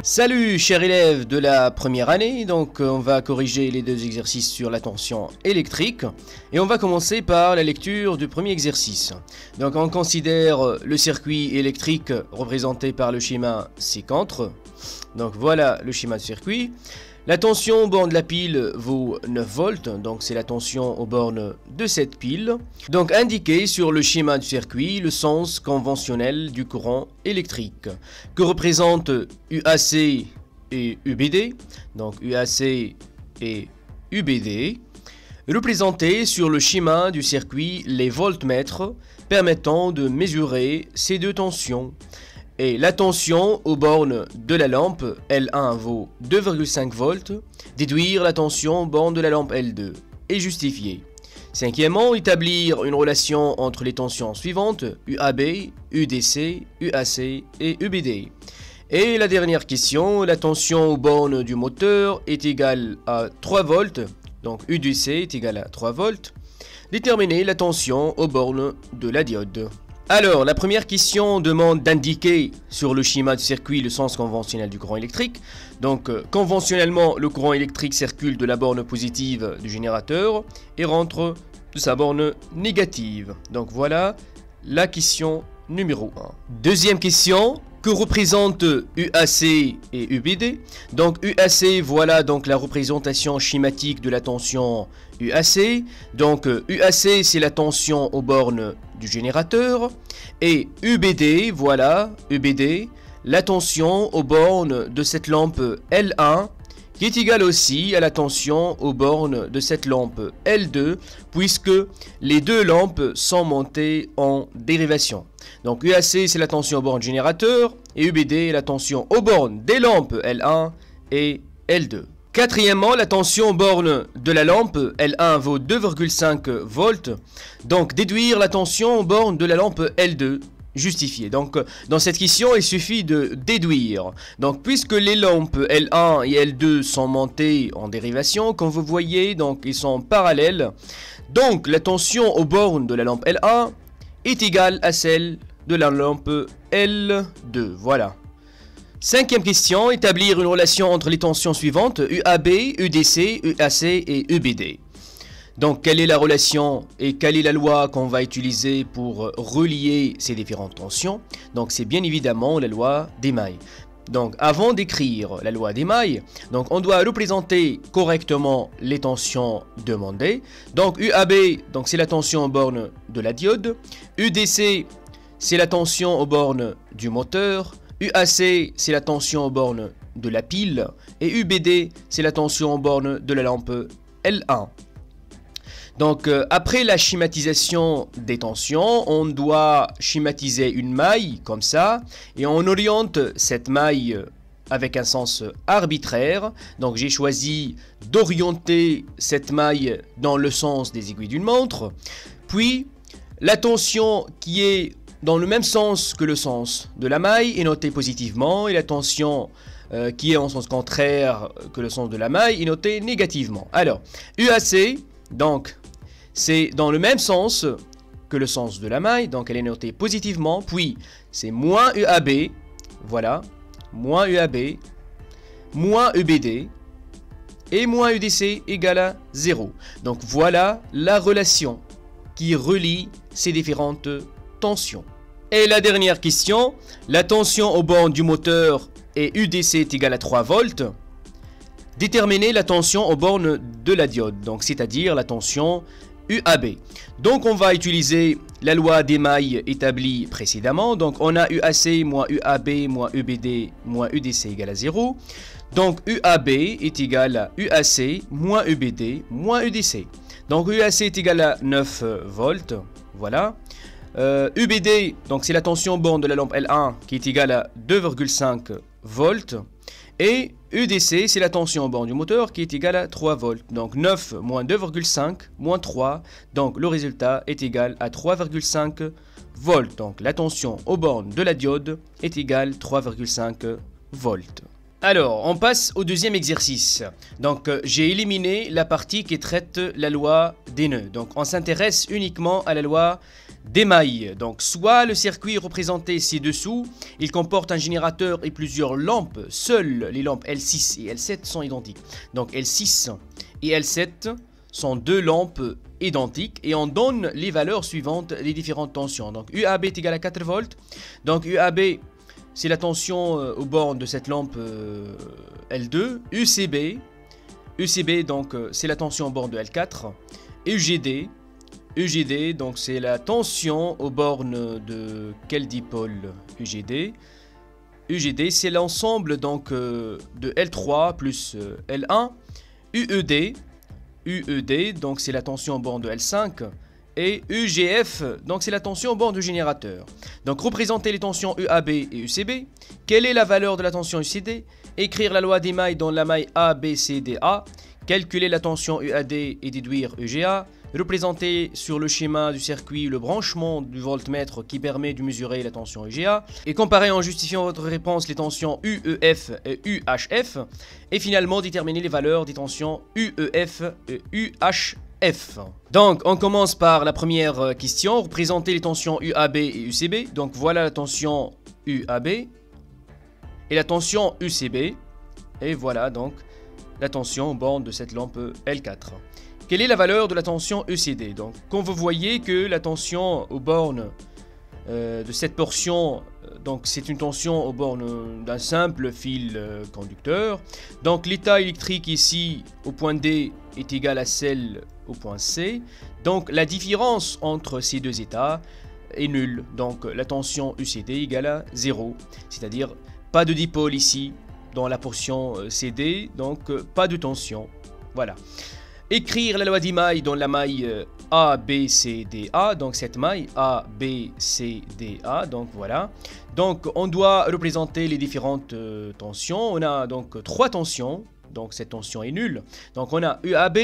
Salut chers élèves de la première année, donc on va corriger les deux exercices sur la tension électrique et on va commencer par la lecture du premier exercice. Donc on considère le circuit électrique représenté par le schéma ci-contre. Donc voilà le schéma de circuit. La tension aux bornes de la pile vaut 9 volts, donc c'est la tension aux bornes de cette pile. Donc indiqué sur le schéma du circuit le sens conventionnel du courant électrique, que représentent UAC et UBD, donc UAC et UBD, représentés sur le schéma du circuit les voltmètres permettant de mesurer ces deux tensions. Et la tension aux bornes de la lampe L1 vaut 2,5 volts, déduire la tension aux bornes de la lampe L2 et justifier. Cinquièmement, établir une relation entre les tensions suivantes, UAB, UDC, UAC et UBD. Et la dernière question, la tension aux bornes du moteur est égale à 3 volts, donc UDC est égal à 3 volts. Déterminer la tension aux bornes de la diode. Alors, la première question demande d'indiquer sur le schéma du circuit le sens conventionnel du courant électrique. Donc, conventionnellement, le courant électrique circule de la borne positive du générateur et rentre de sa borne négative. Donc, voilà la question numéro 1. Deuxième question, que représentent UAC et UBD? Donc, UAC, voilà donc la représentation schématique de la tension UAC. Donc, UAC, c'est la tension aux bornes du générateur. Et UBD, voilà, UBD, la tension aux bornes de cette lampe L1, qui est égale aussi à la tension aux bornes de cette lampe L2, puisque les deux lampes sont montées en dérivation. Donc UAC, c'est la tension aux bornes générateur, et UBD est la tension aux bornes des lampes L1 et L2. Quatrièmement, la tension aux bornes de la lampe L1 vaut 2,5 volts. Donc déduire la tension aux bornes de la lampe L2. Justifié. Donc dans cette question, il suffit de déduire. Donc puisque les lampes L1 et L2 sont montées en dérivation, comme vous voyez, donc ils sont parallèles. Donc la tension aux bornes de la lampe L1 est égale à celle de la lampe L2. Voilà. Cinquième question, établir une relation entre les tensions suivantes, UAB, UDC, UAC et UBD. Donc, quelle est la relation et quelle est la loi qu'on va utiliser pour relier ces différentes tensions? Donc, c'est bien évidemment la loi d'Émaille. Donc, avant d'écrire la loi d'Émaille, donc on doit représenter correctement les tensions demandées. Donc, UAB, donc c'est la tension aux bornes de la diode. UDC, c'est la tension aux bornes du moteur. UAC, c'est la tension aux bornes de la pile. Et UBD, c'est la tension aux bornes de la lampe L1. Donc, après la schématisation des tensions, on doit schématiser une maille, comme ça. Et on oriente cette maille avec un sens arbitraire. Donc, j'ai choisi d'orienter cette maille dans le sens des aiguilles d'une montre. Puis, la tension qui est dans le même sens que le sens de la maille est notée positivement et la tension qui est en sens contraire que le sens de la maille est notée négativement. Alors, UAC, donc, c'est dans le même sens que le sens de la maille, donc elle est notée positivement, puis c'est moins UAB, voilà, moins UAB, moins UBD, et moins UDC égale à 0. Donc voilà la relation qui relie ces différentes tension. Et la dernière question, la tension aux bornes du moteur et UDC est égale à 3 volts. Déterminer la tension aux bornes de la diode, donc c'est-à-dire la tension UAB. Donc on va utiliser la loi d'Émaille établie précédemment. Donc on a UAC moins UAB moins UBD moins UDC égale à 0. Donc UAB est égal à UAC moins UBD moins UDC. Donc UAC est égal à 9 volts. Voilà. UBD, donc c'est la tension aux bornes de la lampe L1 qui est égale à 2,5 volts. Et UDC, c'est la tension aux bornes du moteur qui est égale à 3 volts. Donc 9 moins 2,5 moins 3. Donc le résultat est égal à 3,5 volts. Donc la tension aux bornes de la diode est égale à 3,5 volts. Alors, on passe au deuxième exercice. Donc, j'ai éliminé la partie qui traite la loi des nœuds. Donc, on s'intéresse uniquement à la loi des mailles. Donc, soit le circuit représenté ci-dessous, il comporte un générateur et plusieurs lampes. Seules les lampes L6 et L7 sont identiques. Donc, L6 et L7 sont deux lampes identiques et on donne les valeurs suivantes des différentes tensions. Donc, UAB est égal à 4 volts. Donc, UAB... c'est la tension aux bornes de cette lampe L2, UCB donc c'est la tension aux bornes de L4, UGD donc c'est la tension aux bornes de quel dipôle UGD c'est l'ensemble donc de L3 plus L1, UED donc c'est la tension aux bornes de L5, et UGF, donc c'est la tension au bord du générateur. Donc représenter les tensions UAB et UCB. Quelle est la valeur de la tension UCD? Écrire la loi des mailles dans la maille ABCDA. Calculer la tension UAD et déduire UGA. Représenter sur le schéma du circuit le branchement du voltmètre qui permet de mesurer la tension UGA. Et comparer en justifiant votre réponse les tensions UEF et UHF. Et finalement déterminer les valeurs des tensions UEF et UHF. Donc on commence par la première question, représenter les tensions UAB et UCB. Donc voilà la tension UAB et la tension UCB. Et voilà donc la tension aux bornes de cette lampe L4. Quelle est la valeur de la tension UCD? Donc quand vous voyez que la tension aux bornes de cette portion, donc c'est une tension aux bornes d'un simple fil conducteur. Donc l'état électrique ici au point D est égal à celle au point C. Donc la différence entre ces deux états est nulle. Donc la tension UCD égale à 0. C'est-à-dire pas de dipôle ici dans la portion CD. Donc pas de tension. Voilà. Écrire la loi des mailles dans la maille ABCDA, donc cette maille ABCDA, donc voilà. Donc on doit représenter les différentes tensions. On a donc 3 tensions, donc cette tension est nulle. Donc on a UAB,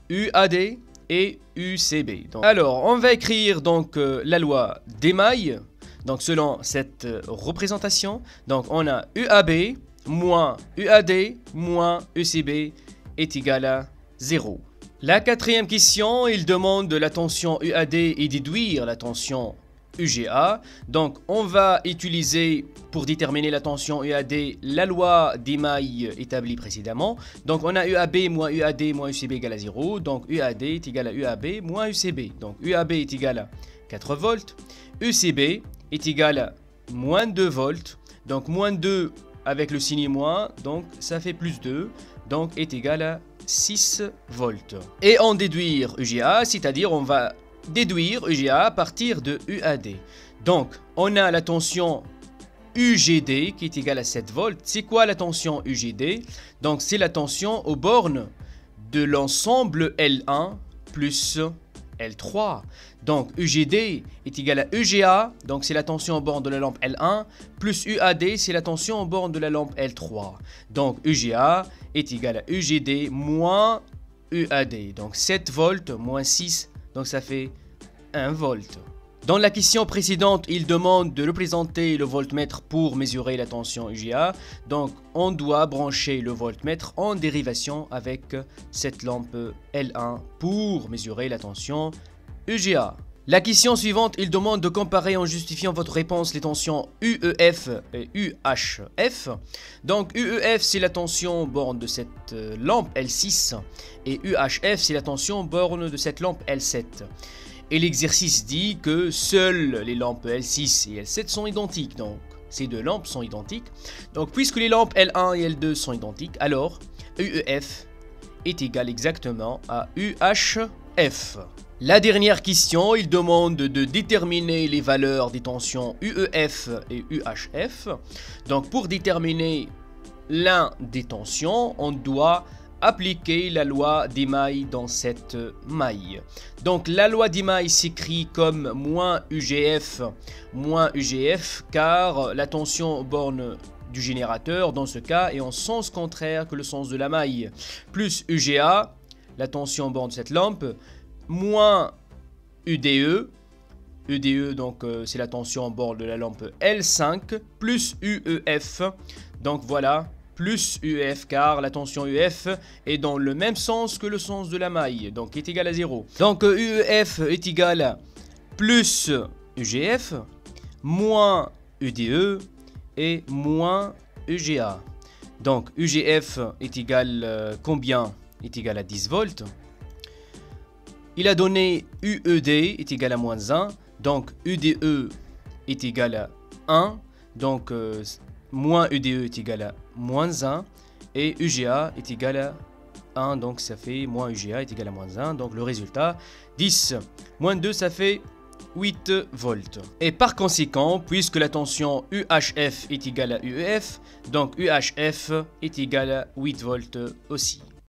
UAD et UCB. Donc, alors on va écrire donc la loi des mailles, donc selon cette représentation. Donc on a UAB moins UAD moins UCB est égal à 0. La quatrième question, il demande la tension UAD et déduire la tension UGA. Donc on va utiliser pour déterminer la tension UAD la loi des mailles établie précédemment. Donc on a UAB moins UAD moins UCB égale à 0. Donc UAD est égal à UAB moins UCB. Donc UAB est égal à 4 volts. UCB est égal à moins 2 volts. Donc moins 2 avec le signe moins, donc ça fait plus 2. Donc est égal à 6 volts. Et en déduire UGA, c'est-à-dire on va déduire UGA à partir de UAD. Donc on a la tension UGD qui est égale à 7 volts. C'est quoi la tension UGD? Donc c'est la tension aux bornes de l'ensemble L1 plus L3. Donc UGD est égal à UGA, donc c'est la tension aux bornes de la lampe L1, plus UAD, c'est la tension aux bornes de la lampe L3. Donc UGA est égal à UGD moins UAD. Donc 7 volts moins 6, donc ça fait 1 volt. Dans la question précédente, il demande de représenter le voltmètre pour mesurer la tension UGA. Donc on doit brancher le voltmètre en dérivation avec cette lampe L1 pour mesurer la tension UGA. La question suivante, il demande de comparer en justifiant votre réponse les tensions UEF et UHF. Donc UEF c'est la tension borne de cette lampe L6 et UHF c'est la tension borne de cette lampe L7. Et l'exercice dit que seules les lampes L6 et L7 sont identiques. Donc ces deux lampes sont identiques. Donc puisque les lampes L1 et L2 sont identiques, alors UEF est égal exactement à UHF. La dernière question, il demande de déterminer les valeurs des tensions UEF et UHF. Donc pour déterminer l'un des tensions, on doit appliquer la loi des mailles dans cette maille. Donc la loi des mailles s'écrit comme moins UGF car la tension aux bornes du générateur dans ce cas est en sens contraire que le sens de la maille, plus UGA, la tension aux bornes de cette lampe, moins UDE, donc c'est la tension en bord de la lampe L5, plus UEF, donc voilà plus UEF, car la tension UF est dans le même sens que le sens de la maille, donc est égal à 0. Donc UEF est égal à plus UGF, moins UDE et moins UGA. Donc UGF est égal combien? Est égal à 10 volts. Il a donné UED est égal à moins 1, donc UDE est égal à 1, donc moins UDE est égal à moins 1, et UGA est égal à 1, donc ça fait moins UGA est égal à moins 1, donc le résultat, 10 moins 2, ça fait 8 volts. Et par conséquent, puisque la tension UHF est égale à UEF, donc UHF est égal à 8 volts aussi.